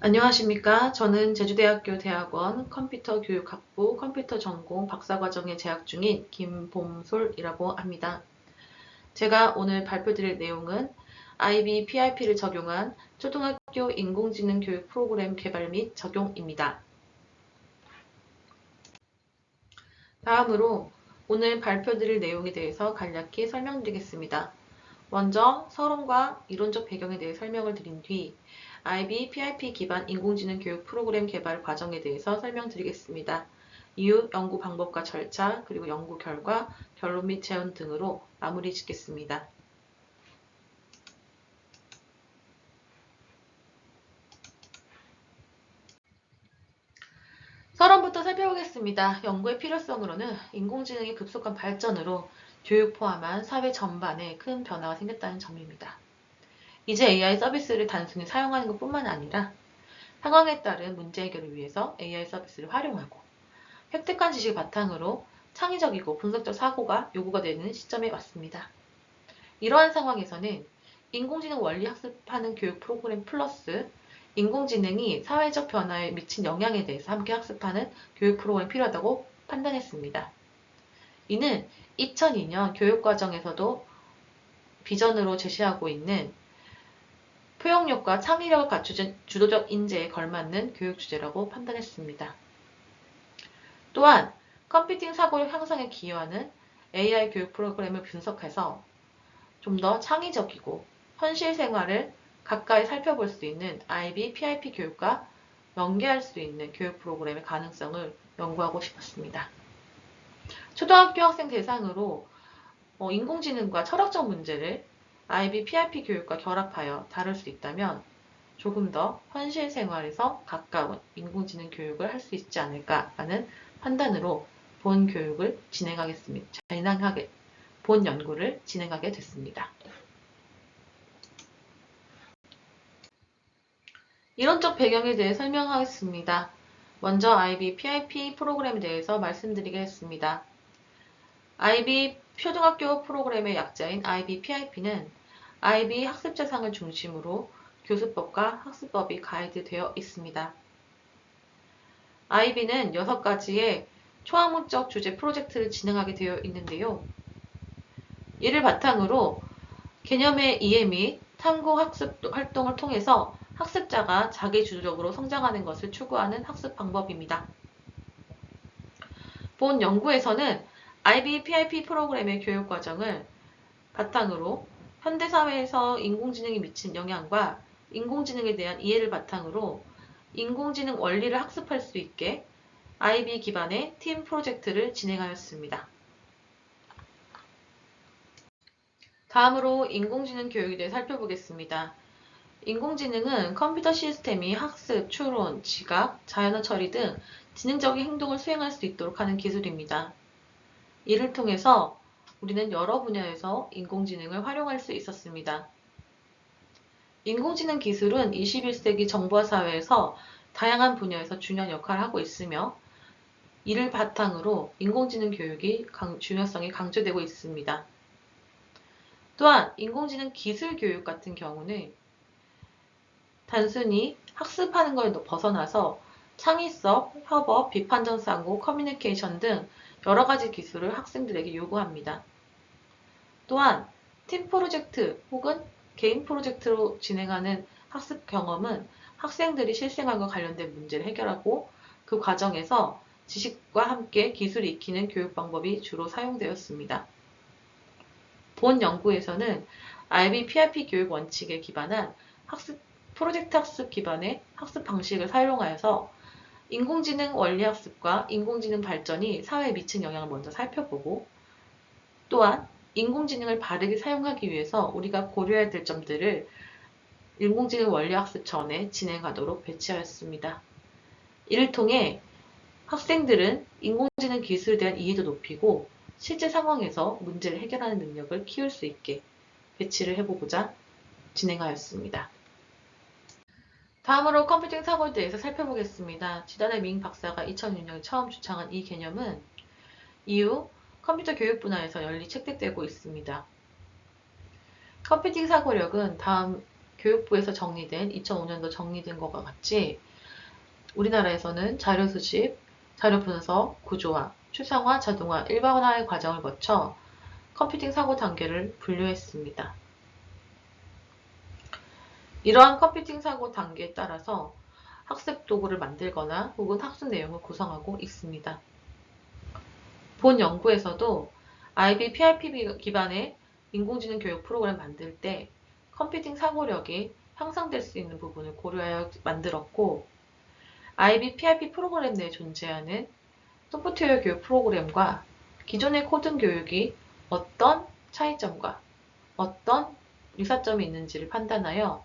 안녕하십니까. 저는 제주대학교 대학원 컴퓨터교육학부 컴퓨터 전공 박사과정에 재학 중인 김봄솔이라고 합니다. 제가 오늘 발표드릴 내용은 IB PIP를 적용한 초등학교 인공지능 교육 프로그램 개발 및 적용입니다. 다음으로 오늘 발표드릴 내용에 대해서 간략히 설명드리겠습니다. 먼저 서론과 이론적 배경에 대해 설명을 드린 뒤 IB PIP 기반 인공지능 교육 프로그램 개발 과정에 대해서 설명드리겠습니다. 이후 연구 방법과 절차, 그리고 연구 결과, 결론 및 제안 등으로 마무리 짓겠습니다. 서론부터 살펴보겠습니다. 연구의 필요성으로는 인공지능의 급속한 발전으로 교육 포함한 사회 전반에 큰 변화가 생겼다는 점입니다. 이제 AI 서비스를 단순히 사용하는 것뿐만 아니라 상황에 따른 문제 해결을 위해서 AI 서비스를 활용하고 획득한 지식을 바탕으로 창의적이고 분석적 사고가 요구가 되는 시점에 왔습니다. 이러한 상황에서는 인공지능 원리 학습하는 교육 프로그램 플러스 인공지능이 사회적 변화에 미친 영향에 대해서 함께 학습하는 교육 프로그램이 필요하다고 판단했습니다. 이는 2002년 교육과정에서도 비전으로 제시하고 있는 포용력과 창의력을 갖추는 주도적 인재에 걸맞는 교육 주제라고 판단했습니다. 또한 컴퓨팅 사고력 향상에 기여하는 AI 교육 프로그램을 분석해서 좀 더 창의적이고 현실 생활을 가까이 살펴볼 수 있는 IB, PIP 교육과 연계할 수 있는 교육 프로그램의 가능성을 연구하고 싶었습니다. 초등학교 학생 대상으로 인공지능과 철학적 문제를 IB, PIP 교육과 결합하여 다룰 수 있다면 조금 더 현실 생활에서 가까운 인공지능 교육을 할 수 있지 않을까라는 판단으로 본 연구를 진행하게 됐습니다. 이론적 배경에 대해 설명하겠습니다. 먼저 IB PIP 프로그램에 대해서 말씀드리겠습니다. IB 초등학교 프로그램의 약자인 IB PIP는 IB 학습자상을 중심으로 교수법과 학습법이 가이드되어 있습니다. IB는 6가지의 초학문적 주제 프로젝트를 진행하게 되어 있는데요. 이를 바탕으로 개념의 이해 및 탐구 학습 활동을 통해서 학습자가 자기주도적으로 성장하는 것을 추구하는 학습 방법입니다. 본 연구에서는 IB PIP 프로그램의 교육 과정을 바탕으로 현대사회에서 인공지능이 미친 영향과 인공지능에 대한 이해를 바탕으로 인공지능 원리를 학습할 수 있게 IB 기반의 팀 프로젝트를 진행하였습니다. 다음으로 인공지능 교육에 대해 살펴보겠습니다. 인공지능은 컴퓨터 시스템이 학습, 추론, 지각, 자연어 처리 등 지능적인 행동을 수행할 수 있도록 하는 기술입니다. 이를 통해서 우리는 여러 분야에서 인공지능을 활용할 수 있었습니다. 인공지능 기술은 21세기 정보화 사회에서 다양한 분야에서 중요한 역할을 하고 있으며 이를 바탕으로 인공지능 교육이 중요성이 강조되고 있습니다. 또한 인공지능 기술 교육 같은 경우는 단순히 학습하는 걸 벗어나서 창의성, 협업, 비판적 사고, 커뮤니케이션 등 여러 가지 기술을 학생들에게 요구합니다. 또한 팀 프로젝트 혹은 개인 프로젝트로 진행하는 학습 경험은 학생들이 실생활과 관련된 문제를 해결하고 그 과정에서 지식과 함께 기술이 익히는 교육 방법이 주로 사용되었습니다. 본 연구에서는 IB PIP 교육 원칙에 기반한 프로젝트 학습 기반의 학습 방식을 사용하여서 인공지능 원리 학습과 인공지능 발전이 사회에 미친 영향을 먼저 살펴보고 또한 인공지능을 바르게 사용하기 위해서 우리가 고려해야 될 점들을 인공지능 원리 학습 전에 진행하도록 배치하였습니다. 이를 통해 학생들은 인공지능 기술에 대한 이해도 높이고 실제 상황에서 문제를 해결하는 능력을 키울 수 있게 배치를 해보고자 진행하였습니다. 다음으로 컴퓨팅 사고에 대해서 살펴보겠습니다. 지단의 밍 박사가 2006년에 처음 주창한 이 개념은 이후 컴퓨터 교육 분야에서 널리 채택되고 있습니다. 컴퓨팅 사고력은 다음 교육부에서 정리된 2005년도 정리된 것과 같이 우리나라에서는 자료 수집, 자료 분석, 구조화, 추상화, 자동화, 일반화의 과정을 거쳐 컴퓨팅 사고 단계를 분류했습니다. 이러한 컴퓨팅 사고 단계에 따라서 학습 도구를 만들거나 혹은 학습 내용을 구성하고 있습니다. 본 연구에서도 IB PIP 기반의 인공지능 교육 프로그램을 만들 때 컴퓨팅 사고력이 향상될 수 있는 부분을 고려하여 만들었고, IB PIP 프로그램 내에 존재하는 소프트웨어 교육 프로그램과 기존의 코딩 교육이 어떤 차이점과 어떤 유사점이 있는지를 판단하여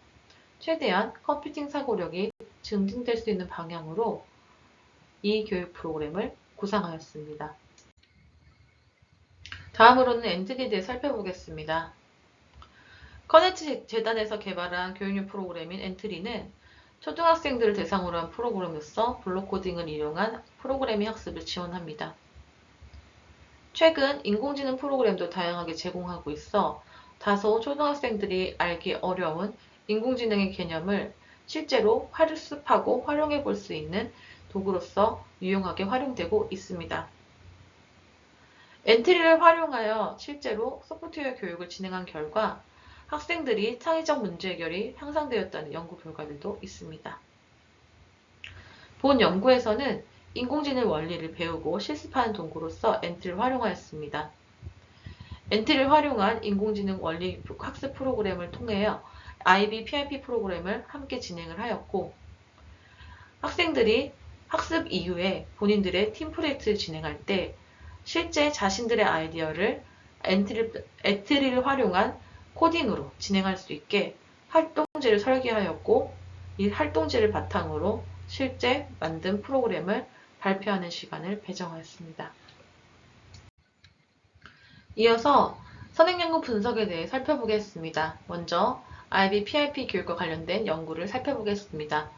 최대한 컴퓨팅 사고력이 증진될 수 있는 방향으로 이 교육 프로그램을 구상하였습니다. 다음으로는 엔트리에 대해 살펴보겠습니다. 커네트 재단에서 개발한 교육용 프로그램인 엔트리는 초등학생들을 대상으로 한 프로그램으로서 블록 코딩을 이용한 프로그래밍 학습을 지원합니다. 최근 인공지능 프로그램도 다양하게 제공하고 있어 다소 초등학생들이 알기 어려운 인공지능의 개념을 실제로 학습하고 활용해 볼 수 있는 도구로서 유용하게 활용되고 있습니다. 엔트리를 활용하여 실제로 소프트웨어 교육을 진행한 결과 학생들이 창의적 문제 해결이 향상되었다는 연구 결과들도 있습니다. 본 연구에서는 인공지능 원리를 배우고 실습하는 도구로서 엔트리를 활용하였습니다. 엔트리를 활용한 인공지능 원리 학습 프로그램을 통하여 IB PIP 프로그램을 함께 진행을 하였고, 학생들이 학습 이후에 본인들의 팀 프로젝트를 진행할 때 실제 자신들의 아이디어를 엔트리를 활용한 코딩으로 진행할 수 있게 활동지를 설계하였고, 이 활동지를 바탕으로 실제 만든 프로그램을 발표하는 시간을 배정하였습니다. 이어서 선행연구 분석에 대해 살펴보겠습니다. 먼저 IB PIP 교육과 관련된 연구를 살펴보겠습니다.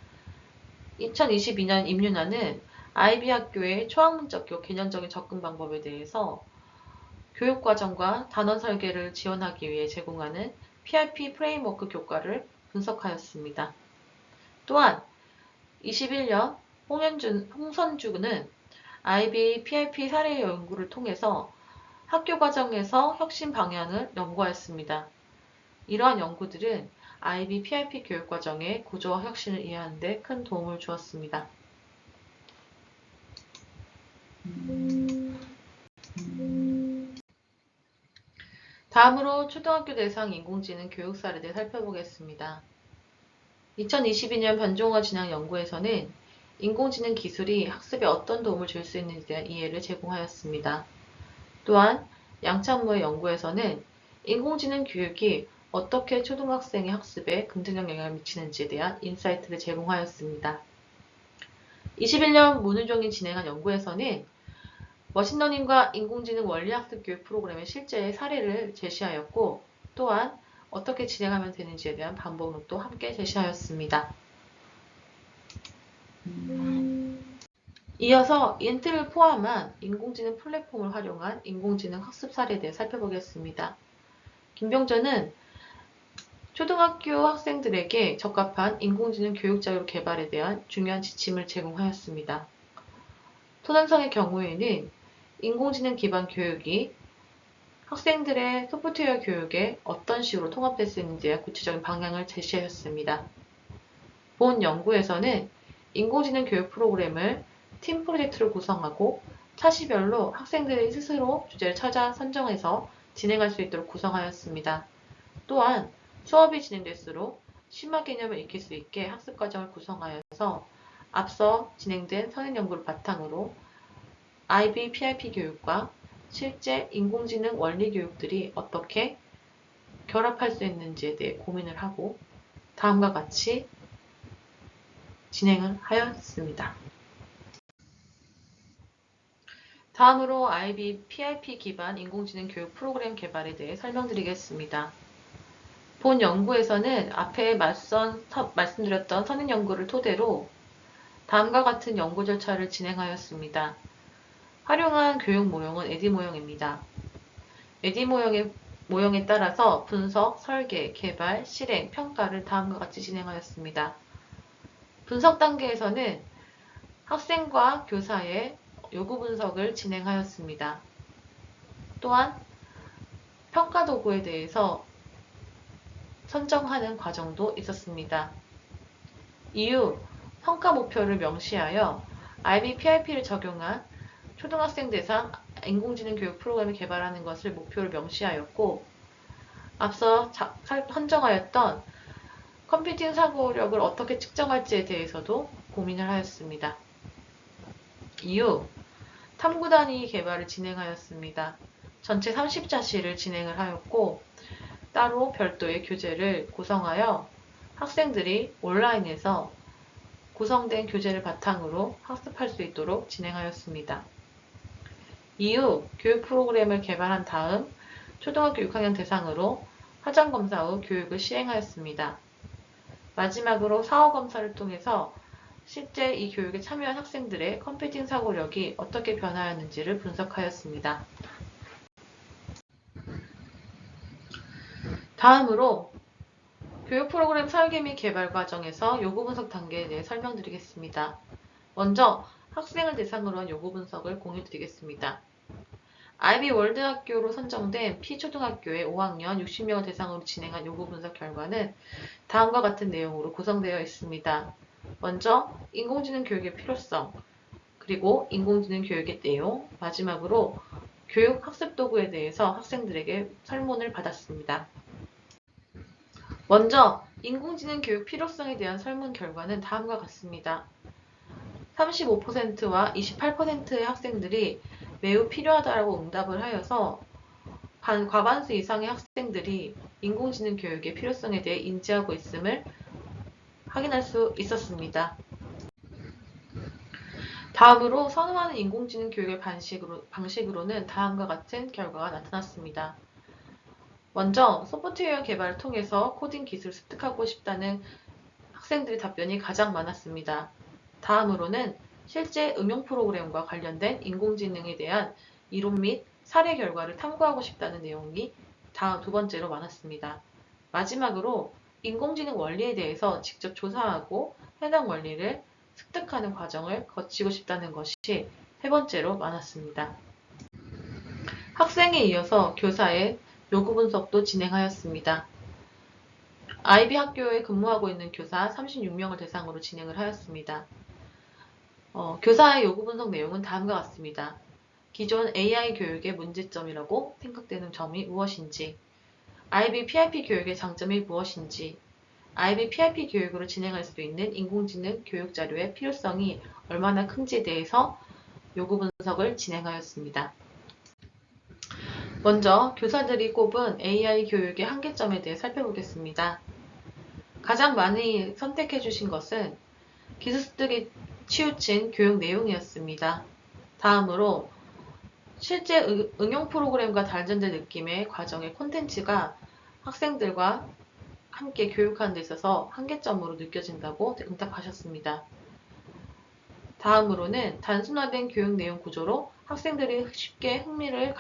2022년 임윤아는 IB 학교의 초학문적 교육 개념적인 접근 방법에 대해서 교육과정과 단원 설계를 지원하기 위해 제공하는 PIP 프레임워크 교과를 분석하였습니다. 또한 21년 홍선주는 IB PIP 사례 연구를 통해서 학교 과정에서 혁신 방향을 연구하였습니다. 이러한 연구들은 IB PIP 교육 과정의 구조와 혁신을 이해하는 데 큰 도움을 주었습니다. 다음으로 초등학교 대상 인공지능 교육 사례에 대해 살펴보겠습니다. 2022년 변종화 진학 연구에서는 인공지능 기술이 학습에 어떤 도움을 줄 수 있는지에 대한 이해를 제공하였습니다. 또한 양찬모의 연구에서는 인공지능 교육이 어떻게 초등학생의 학습에 긍정적 영향을 미치는지에 대한 인사이트를 제공하였습니다. 21년 문은종이 진행한 연구에서는 머신러닝과 인공지능 원리학습 교육 프로그램의 실제의 사례를 제시하였고, 또한 어떻게 진행하면 되는지에 대한 방법론도 함께 제시하였습니다. 이어서 엔트를 포함한 인공지능 플랫폼을 활용한 인공지능 학습 사례에 대해 살펴보겠습니다. 김병전은 초등학교 학생들에게 적합한 인공지능 교육 자료 개발에 대한 중요한 지침을 제공하였습니다. 토난성의 경우에는 인공지능 기반 교육이 학생들의 소프트웨어 교육에 어떤 식으로 통합될 수 있는지에 대한 구체적인 방향을 제시하였습니다. 본 연구에서는 인공지능 교육 프로그램을 팀 프로젝트를 구성하고 차시별로 학생들이 스스로 주제를 찾아 선정해서 진행할 수 있도록 구성하였습니다. 또한 수업이 진행될수록 심화 개념을 익힐 수 있게 학습 과정을 구성하여서 앞서 진행된 선행 연구를 바탕으로 IB PIP 교육과 실제 인공지능 원리 교육들이 어떻게 결합할 수 있는지에 대해 고민을 하고 다음과 같이 진행을 하였습니다. 다음으로 IB PIP 기반 인공지능 교육 프로그램 개발에 대해 설명드리겠습니다. 본 연구에서는 앞에 말씀드렸던 선행 연구를 토대로 다음과 같은 연구 절차를 진행하였습니다. 활용한 교육 모형은 에디 모형입니다. 에디 모형의 모형에 따라서 분석, 설계, 개발, 실행, 평가를 다음과 같이 진행하였습니다. 분석 단계에서는 학생과 교사의 요구 분석을 진행하였습니다. 또한 평가 도구에 대해서 선정하는 과정도 있었습니다. 이후 평가 목표를 명시하여 IB/PIP를 적용한 초등학생 대상 인공지능 교육 프로그램을 개발하는 것을 목표로 명시하였고, 앞서 선정하였던 컴퓨팅 사고력을 어떻게 측정할지에 대해서도 고민을 하였습니다. 이후 탐구 단위 개발을 진행하였습니다. 전체 30자시를 진행을 하였고, 따로 별도의 교재를 구성하여 학생들이 온라인에서 구성된 교재를 바탕으로 학습할 수 있도록 진행하였습니다. 이후 교육 프로그램을 개발한 다음 초등학교 6학년 대상으로 화장검사 후 교육을 시행하였습니다. 마지막으로 사후검사를 통해서 실제 이 교육에 참여한 학생들의 컴퓨팅 사고력이 어떻게 변화하였는지를 분석하였습니다. 다음으로 교육 프로그램 설계 및 개발 과정에서 요구 분석 단계에 대해 설명드리겠습니다. 먼저 학생을 대상으로 한 요구 분석을 공유드리겠습니다. IB 월드학교로 선정된 P초등학교의 5학년 60명을 대상으로 진행한 요구 분석 결과는 다음과 같은 내용으로 구성되어 있습니다. 먼저 인공지능 교육의 필요성, 그리고 인공지능 교육의 내용, 마지막으로 교육 학습 도구에 대해서 학생들에게 설문을 받았습니다. 먼저 인공지능 교육 필요성에 대한 설문 결과는 다음과 같습니다. 35%와 28%의 학생들이 매우 필요하다고 응답을 하여서 과반수 이상의 학생들이 인공지능 교육의 필요성에 대해 인지하고 있음을 확인할 수 있었습니다. 다음으로 선호하는 인공지능 교육의 방식으로는 다음과 같은 결과가 나타났습니다. 먼저 소프트웨어 개발을 통해서 코딩 기술을 습득하고 싶다는 학생들의 답변이 가장 많았습니다. 다음으로는 실제 응용 프로그램과 관련된 인공지능에 대한 이론 및 사례 결과를 탐구하고 싶다는 내용이 다음 두 번째로 많았습니다. 마지막으로 인공지능 원리에 대해서 직접 조사하고 해당 원리를 습득하는 과정을 거치고 싶다는 것이 세 번째로 많았습니다. 학생에 이어서 교사의 요구 분석도 진행하였습니다. IB 학교에 근무하고 있는 교사 36명을 대상으로 진행을 하였습니다. 교사의 요구 분석 내용은 다음과 같습니다. 기존 AI 교육의 문제점이라고 생각되는 점이 무엇인지, IB PIP 교육의 장점이 무엇인지, IB PIP 교육으로 진행할 수 있는 인공지능 교육 자료의 필요성이 얼마나 큰지에 대해서 요구 분석을 진행하였습니다. 먼저 교사들이 꼽은 AI 교육의 한계점에 대해 살펴보겠습니다. 가장 많이 선택해 주신 것은 기술 습득에 치우친 교육 내용이었습니다. 다음으로 실제 응용 프로그램과 단련된 느낌의 과정의 콘텐츠가 학생들과 함께 교육하는 데 있어서 한계점으로 느껴진다고 응답하셨습니다. 다음으로는 단순화된 교육 내용 구조로 학생들이 쉽게 흥미를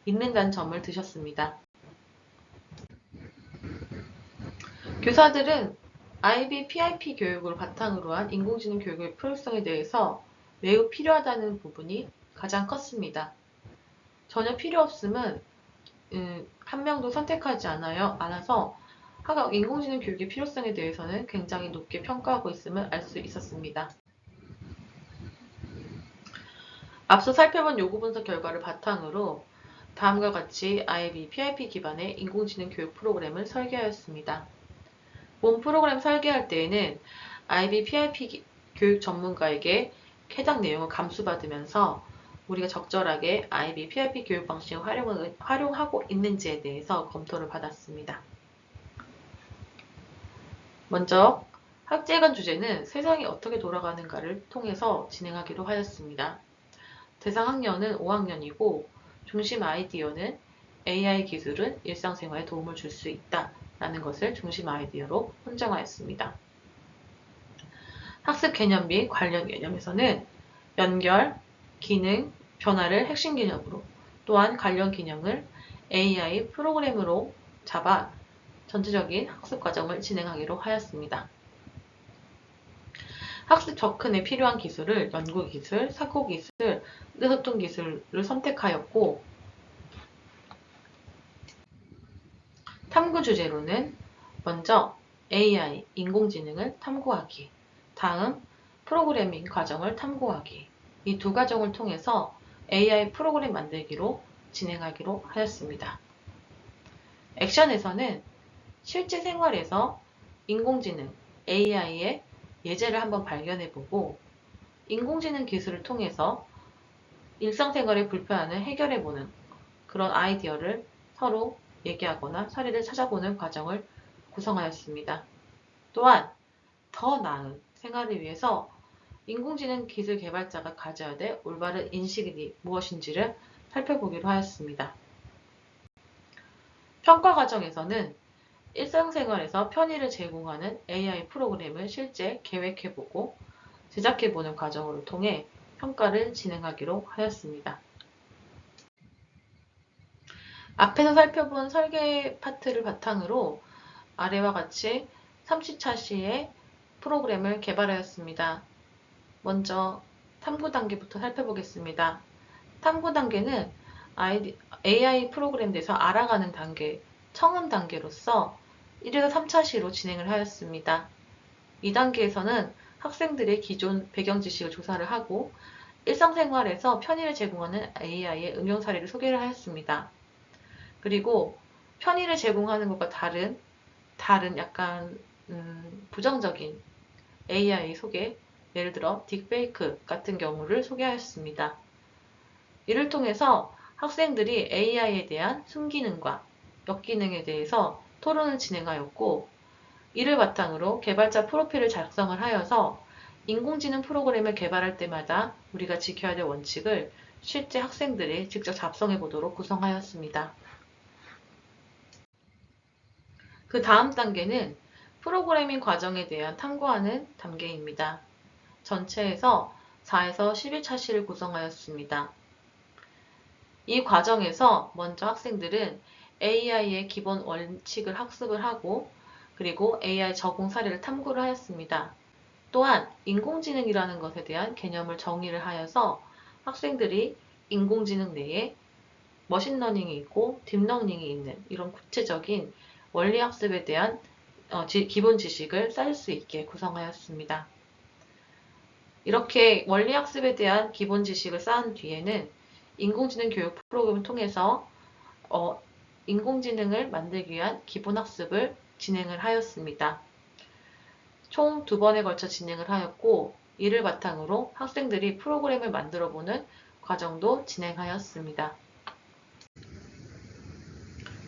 잊는다는 점을 드셨습니다. 교사들은 IB PIP 교육을 바탕으로 한 인공지능 교육의 필요성에 대해서 매우 필요하다는 부분이 가장 컸습니다. 전혀 필요 없음은 한 명도 선택하지 않아서 인공지능 교육의 필요성에 대해서는 굉장히 높게 평가하고 있음을 알 수 있었습니다. 앞서 살펴본 요구 분석 결과를 바탕으로 다음과 같이 IB PIP 기반의 인공지능 교육 프로그램을 설계하였습니다. 본 프로그램 설계할 때에는 IB PIP 교육 전문가에게 해당 내용을 감수받으면서 우리가 적절하게 IB PIP 교육 방식을 활용하고 있는지에 대해서 검토를 받았습니다. 먼저 학제관 주제는 세상이 어떻게 돌아가는가를 통해서 진행하기로 하였습니다. 대상 학년은 5학년이고 중심 아이디어는 AI 기술은 일상생활에 도움을 줄 수 있다 라는 것을 중심 아이디어로 선정하였습니다. 학습 개념 및 관련 개념에서는 연결, 기능, 변화를 핵심 개념으로, 또한 관련 기능을 AI 프로그램으로 잡아 전체적인 학습 과정을 진행하기로 하였습니다. 학습 접근에 필요한 기술을 연구기술, 사고기술, 의사소통기술을 선택하였고, 탐구 주제로는 먼저 AI, 인공지능을 탐구하기, 다음 프로그래밍 과정을 탐구하기, 이 두 과정을 통해서 AI 프로그램 만들기로 진행하기로 하였습니다. 액션에서는 실제 생활에서 인공지능, AI의 예제를 한번 발견해보고 인공지능 기술을 통해서 일상생활의 불편함을 해결해보는 그런 아이디어를 서로 얘기하거나 사례를 찾아보는 과정을 구성하였습니다. 또한 더 나은 생활을 위해서 인공지능 기술 개발자가 가져야 될 올바른 인식이 무엇인지를 살펴보기로 하였습니다. 평가 과정에서는 일상생활에서 편의를 제공하는 AI 프로그램을 실제 계획해보고 제작해보는 과정을 통해 평가를 진행하기로 하였습니다. 앞에서 살펴본 설계 파트를 바탕으로 아래와 같이 30차시의 프로그램을 개발하였습니다. 먼저 탐구 단계부터 살펴보겠습니다. 탐구 단계는 AI 프로그램에 대해서 알아가는 단계, 청음 단계로서 1에서 3차시로 진행을 하였습니다. 이 단계에서는 학생들의 기존 배경 지식을 조사를 하고 일상생활에서 편의를 제공하는 AI의 응용 사례를 소개를 하였습니다. 그리고 편의를 제공하는 것과 다른 약간 부정적인 AI 소개, 예를 들어 딥페이크 같은 경우를 소개하였습니다. 이를 통해서 학생들이 AI에 대한 순기능과 역기능에 대해서 토론을 진행하였고, 이를 바탕으로 개발자 프로필을 작성을 하여서 인공지능 프로그램을 개발할 때마다 우리가 지켜야 될 원칙을 실제 학생들이 직접 작성해 보도록 구성하였습니다. 그 다음 단계는 프로그래밍 과정에 대한 탐구하는 단계입니다. 전체에서 4에서 11차시를 구성하였습니다. 이 과정에서 먼저 학생들은 AI의 기본 원칙을 학습을 하고 그리고 AI 적용 사례를 탐구를 하였습니다. 또한 인공지능이라는 것에 대한 개념을 정의를 하여서 학생들이 인공지능 내에 머신러닝이 있고 딥러닝이 있는 이런 구체적인 원리학습에 대한 기본 지식을 쌓을 수 있게 구성하였습니다. 이렇게 원리학습에 대한 기본 지식을 쌓은 뒤에는 인공지능 교육 프로그램을 통해서 인공지능을 만들기 위한 기본 학습을 진행을 하였습니다. 총 2번에 걸쳐 진행을 하였고 이를 바탕으로 학생들이 프로그램을 만들어보는 과정도 진행하였습니다.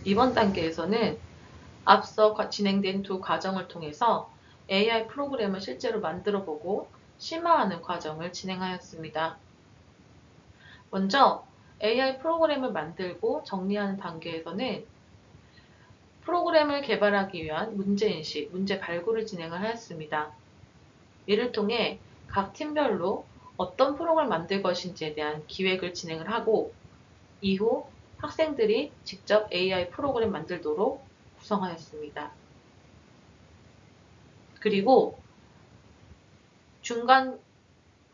이번 단계에서는 앞서 진행된 두 과정을 통해서 AI 프로그램을 실제로 만들어보고 심화하는 과정을 진행하였습니다. 먼저 AI 프로그램을 만들고 정리하는 단계에서는 프로그램을 개발하기 위한 문제인식, 문제 발굴을 진행을 하였습니다. 이를 통해 각 팀별로 어떤 프로그램을 만들 것인지에 대한 기획을 진행을 하고 이후 학생들이 직접 AI 프로그램 만들도록 구성하였습니다. 그리고 중간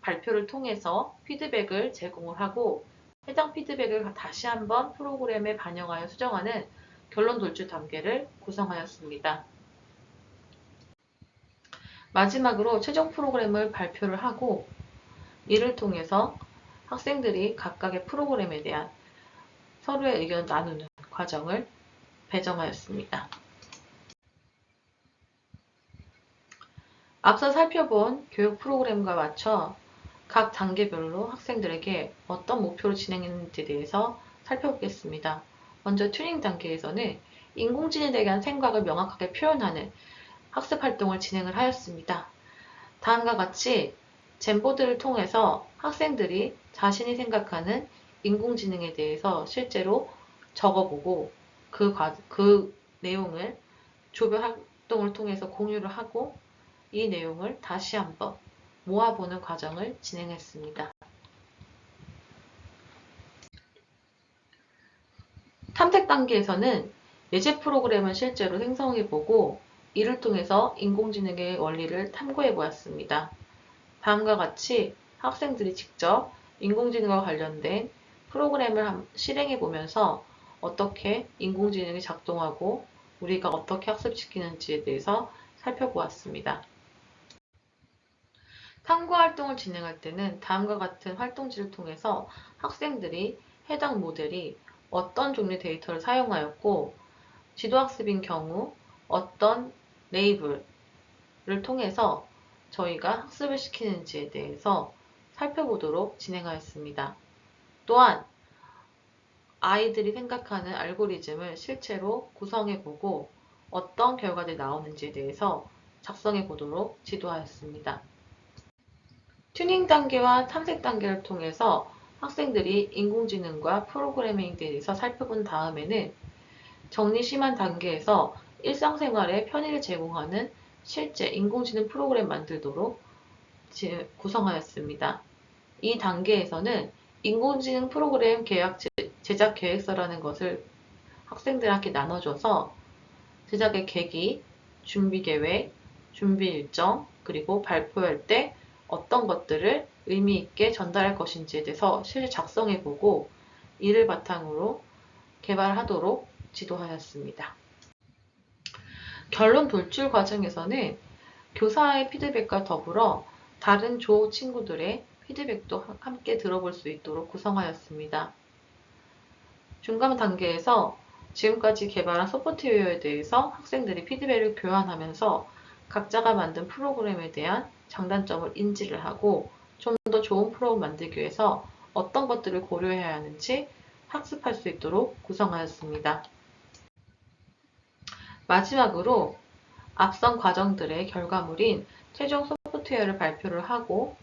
발표를 통해서 피드백을 제공을 하고 해당 피드백을 다시 한번 프로그램에 반영하여 수정하는 결론 돌출 단계를 구성하였습니다. 마지막으로 최종 프로그램을 발표를 하고 이를 통해서 학생들이 각각의 프로그램에 대한 서로의 의견을 나누는 과정을 배정하였습니다. 앞서 살펴본 교육 프로그램과 맞춰 각 단계별로 학생들에게 어떤 목표로 진행했는지에 대해서 살펴보겠습니다. 먼저 튜닝 단계에서는 인공지능에 대한 생각을 명확하게 표현하는 학습 활동을 진행을 하였습니다. 다음과 같이 젠보드를 통해서 학생들이 자신이 생각하는 인공지능에 대해서 실제로 적어보고 그 내용을 조별 활동을 통해서 공유를 하고 이 내용을 다시 한번 모아보는 과정을 진행했습니다. 탐색 단계에서는 예제 프로그램을 실제로 생성해보고 이를 통해서 인공지능의 원리를 탐구해보았습니다. 다음과 같이 학생들이 직접 인공지능과 관련된 프로그램을 실행해보면서 어떻게 인공지능이 작동하고 우리가 어떻게 학습시키는지에 대해서 살펴보았습니다. 탐구 활동을 진행할 때는 다음과 같은 활동지를 통해서 학생들이 해당 모델이 어떤 종류의 데이터를 사용하였고 지도학습인 경우 어떤 레이블을 통해서 저희가 학습을 시키는지에 대해서 살펴보도록 진행하였습니다. 또한 아이들이 생각하는 알고리즘을 실제로 구성해보고 어떤 결과들이 나오는지에 대해서 작성해보도록 지도하였습니다. 튜닝 단계와 탐색 단계를 통해서 학생들이 인공지능과 프로그래밍에 대해서 살펴본 다음에는 정리 심한 단계에서 일상생활에 편의를 제공하는 실제 인공지능 프로그램 만들도록 구성하였습니다. 이 단계에서는 인공지능 프로그램 제작 계획서라는 것을 학생들한테 나눠줘서 제작의 계기, 준비 계획, 준비 일정, 그리고 발표할 때 어떤 것들을 의미 있게 전달할 것인지에 대해서 실제 작성해보고 이를 바탕으로 개발하도록 지도하였습니다. 결론 돌출 과정에서는 교사의 피드백과 더불어 다른 조 친구들의 피드백도 함께 들어볼 수 있도록 구성하였습니다. 중간 단계에서 지금까지 개발한 소프트웨어에 대해서 학생들이 피드백을 교환하면서 각자가 만든 프로그램에 대한 장단점을 인지를 하고 좀 더 좋은 프로그램을 만들기 위해서 어떤 것들을 고려해야 하는지 학습할 수 있도록 구성하였습니다. 마지막으로 앞선 과정들의 결과물인 최종 소프트웨어를 발표를 하고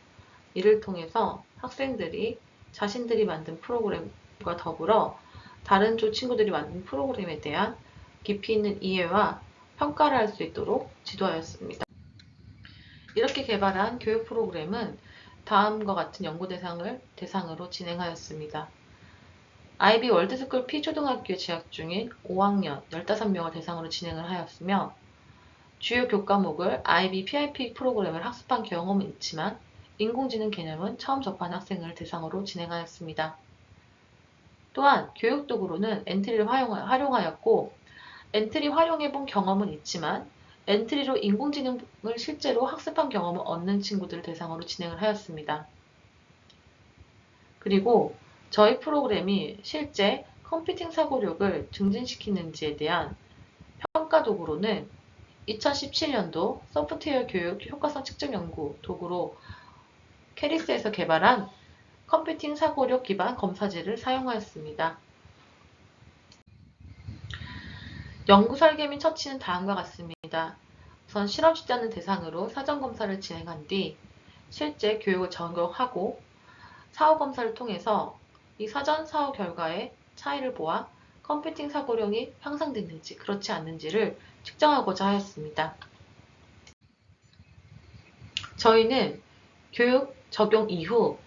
이를 통해서 학생들이 자신들이 만든 프로그램과 더불어 다른 조 친구들이 만든 프로그램에 대한 깊이 있는 이해와 평가를 할 수 있도록 지도하였습니다. 이렇게 개발한 교육 프로그램은 다음과 같은 연구 대상으로 진행하였습니다. IB 월드스쿨 P초등학교에 재학 중인 5학년 15명을 대상으로 진행을 하였으며 주요 교과목을 IB PIP 프로그램을 학습한 경험은 있지만 인공지능 개념은 처음 접한 학생을 대상으로 진행하였습니다. 또한 교육 도구로는 엔트리를 활용하였고 엔트리 활용해본 경험은 있지만 엔트리로 인공지능을 실제로 학습한 경험을 얻는 친구들을 대상으로 진행을 하였습니다. 그리고 저희 프로그램이 실제 컴퓨팅 사고력을 증진시키는지에 대한 평가 도구로는 2017년도 소프트웨어 교육 효과성 측정 연구 도구로 캐리스에서 개발한 컴퓨팅 사고력 기반 검사지를 사용하였습니다. 연구 설계 및 처치는 다음과 같습니다. 우선 실험 실전을 대상으로 사전검사를 진행한 뒤 실제 교육을 적용하고 사후검사를 통해서 이 사전 사후 결과의 차이를 보아 컴퓨팅 사고력이 향상됐는지 그렇지 않는지를 측정하고자 하였습니다. 저희는 교육 적용 이후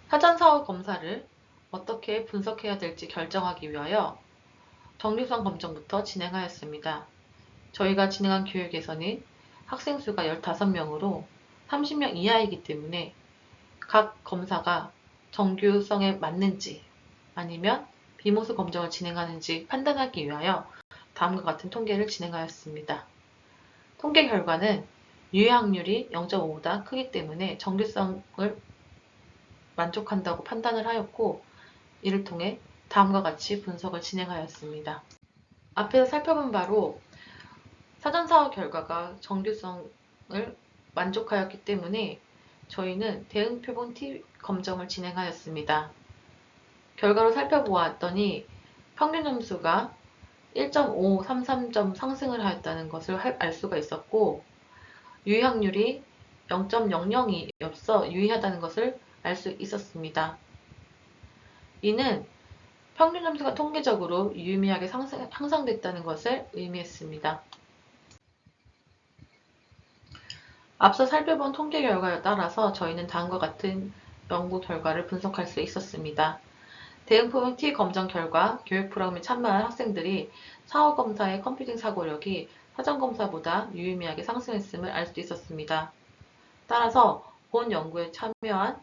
사전 사후 검사를 어떻게 분석해야 될지 결정하기 위하여 정류성 검정부터 진행하였습니다. 저희가 진행한 교육에서는 학생 수가 15명으로 30명 이하이기 때문에 각 검사가 정규성에 맞는지 아니면 비모수 검정을 진행하는지 판단하기 위하여 다음과 같은 통계를 진행하였습니다. 통계 결과는 유해 확률이 0.5보다 크기 때문에 정규성을 만족한다고 판단을 하였고 이를 통해 다음과 같이 분석을 진행하였습니다. 앞에서 살펴본 바로 사전사후 결과가 정규성을 만족하였기 때문에 저희는 대응표본 T 검정을 진행하였습니다. 결과로 살펴보았더니 평균 점수가 1.533점 상승을 하였다는 것을 알 수가 있었고 유의 확률이 0.002였어 유의하다는 것을 알 수 있었습니다. 이는 평균 점수가 통계적으로 유의미하게 향상됐다는 것을 의미했습니다. 앞서 살펴본 통계 결과에 따라서 저희는 다음과 같은 연구 결과를 분석할 수 있었습니다. 대응포용 T 검정 결과 교육 프로그램에 참여한 학생들이 사후검사의 컴퓨팅 사고력이 사전검사보다 유의미하게 상승했음을 알 수 있었습니다. 따라서 본 연구에 참여한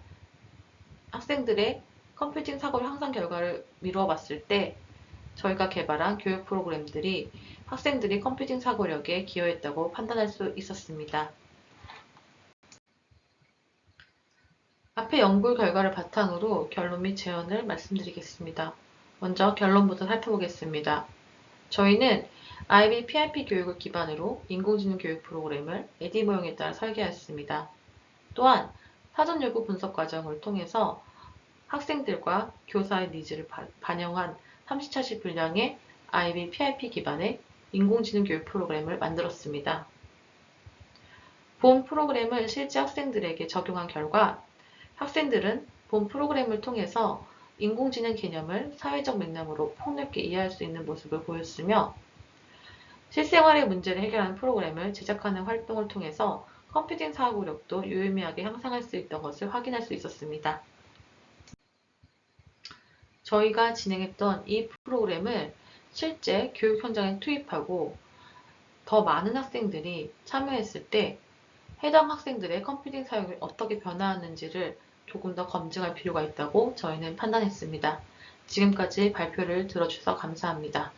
학생들의 컴퓨팅 사고력 향상 결과를 미루어 봤을 때 저희가 개발한 교육 프로그램들이 학생들이 컴퓨팅 사고력에 기여했다고 판단할 수 있었습니다. 앞의 연구 결과를 바탕으로 결론 및 제언을 말씀드리겠습니다. 먼저 결론부터 살펴보겠습니다. 저희는 IB PIP 교육을 기반으로 인공지능 교육 프로그램을 에디 모형에 따라 설계하였습니다. 또한 사전 요구 분석 과정을 통해서 학생들과 교사의 니즈를 반영한 30차시 분량의 IB PIP 기반의 인공지능 교육 프로그램을 만들었습니다. 본 프로그램을 실제 학생들에게 적용한 결과 학생들은 본 프로그램을 통해서 인공지능 개념을 사회적 맥락으로 폭넓게 이해할 수 있는 모습을 보였으며 실생활의 문제를 해결하는 프로그램을 제작하는 활동을 통해서 컴퓨팅 사고력도 유의미하게 향상할 수 있던 것을 확인할 수 있었습니다. 저희가 진행했던 이 프로그램을 실제 교육 현장에 투입하고 더 많은 학생들이 참여했을 때 해당 학생들의 컴퓨팅 사용이 어떻게 변화하는지를 조금 더 검증할 필요가 있다고 저희는 판단했습니다. 지금까지 발표를 들어주셔서 감사합니다.